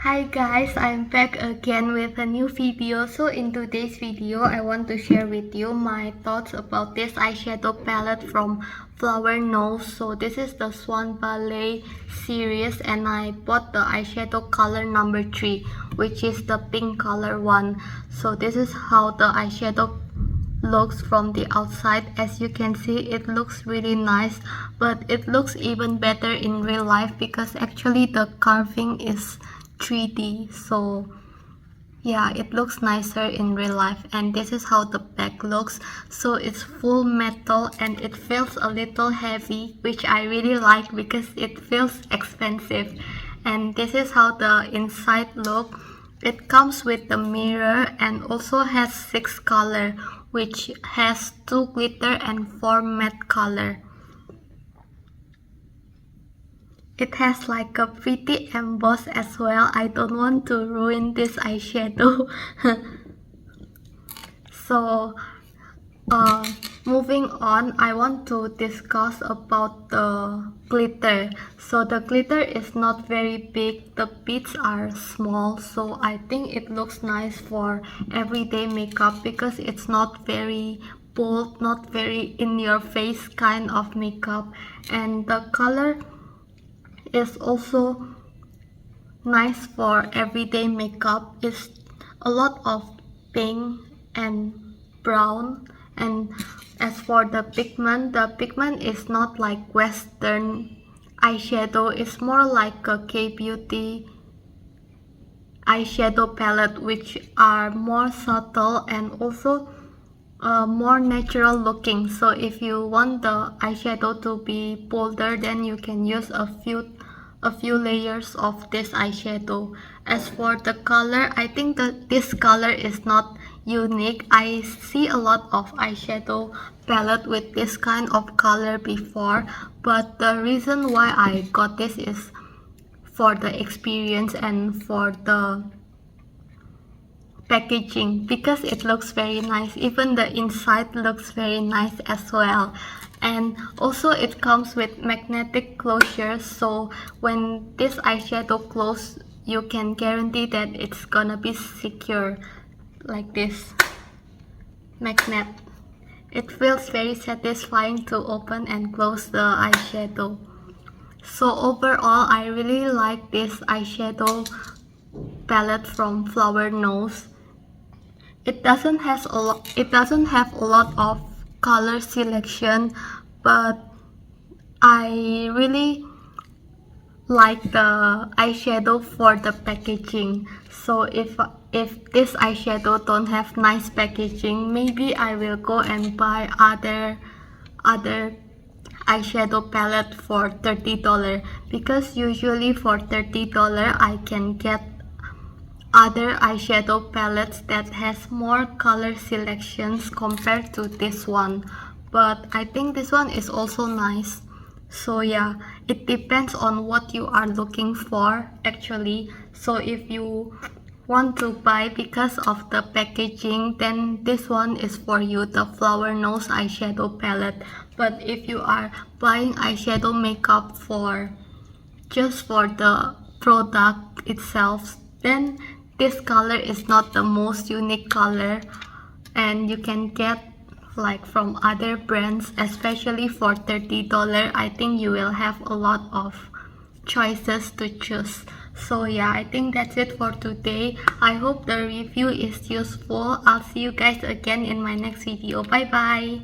Hi guys, I'm back again with a new video. So in today's video, I want to share with you my thoughts about this eyeshadow palette from Flower Nose. So this is the Swan Ballet series and I bought the eyeshadow color number 3, which is the pink color one. So this is how the eyeshadow looks from the outside. As you can see, it looks really nice, but it looks even better in real life because actually the carving is 3D, so yeah, it looks nicer in real life. And this is how the back looks. So it's full metal and it feels a little heavy, which I really like because it feels expensive. And this is how the inside look. It comes with the mirror and also has 6 color, which has 2 glitter and 4 matte color. It has like a pretty emboss as well. I don't want to ruin this eyeshadow. So moving on, I want to discuss about the glitter. So the glitter is not very big, the beads are small, so I think it looks nice for everyday makeup because it's not very bold, not very in your face kind of makeup. And the color is also nice for everyday makeup. It's a lot of pink and brown. And as for the pigment is not like Western eyeshadow. It's more like a K-beauty eyeshadow palette, which are more subtle and also more natural looking. So if you want the eyeshadow to be bolder, then you can use a few layers of this eyeshadow. As for the color, I think that this color is not unique. I see a lot of eyeshadow palette with this kind of color before, but the reason why I got this is for the experience and for the packaging because it looks very nice. Even the inside looks very nice as well. And also it comes with magnetic closure, so when this eyeshadow closes, you can guarantee that it's gonna be secure like this magnet. It feels very satisfying to open and close the eyeshadow. So overall, I really like this eyeshadow palette from Flower Nose. It doesn't have a lot of color selection, but I really like the eyeshadow for the packaging. So if this eyeshadow don't have nice packaging, maybe I will go and buy other eyeshadow palette for $30 because usually for $30 I can get other eyeshadow palettes that has more color selections compared to this one, but I think this one is also nice. So yeah, it depends on what you are looking for actually. So if you want to buy because of the packaging, then this one is for you, the Flower Nose eyeshadow palette. But if you are buying eyeshadow makeup for just for the product itself, then this color is not the most unique color, and you can get like from other brands, especially for $30. I think you will have a lot of choices to choose. So yeah, I think that's it for today. I hope the review is useful. I'll see you guys again in my next video. Bye bye.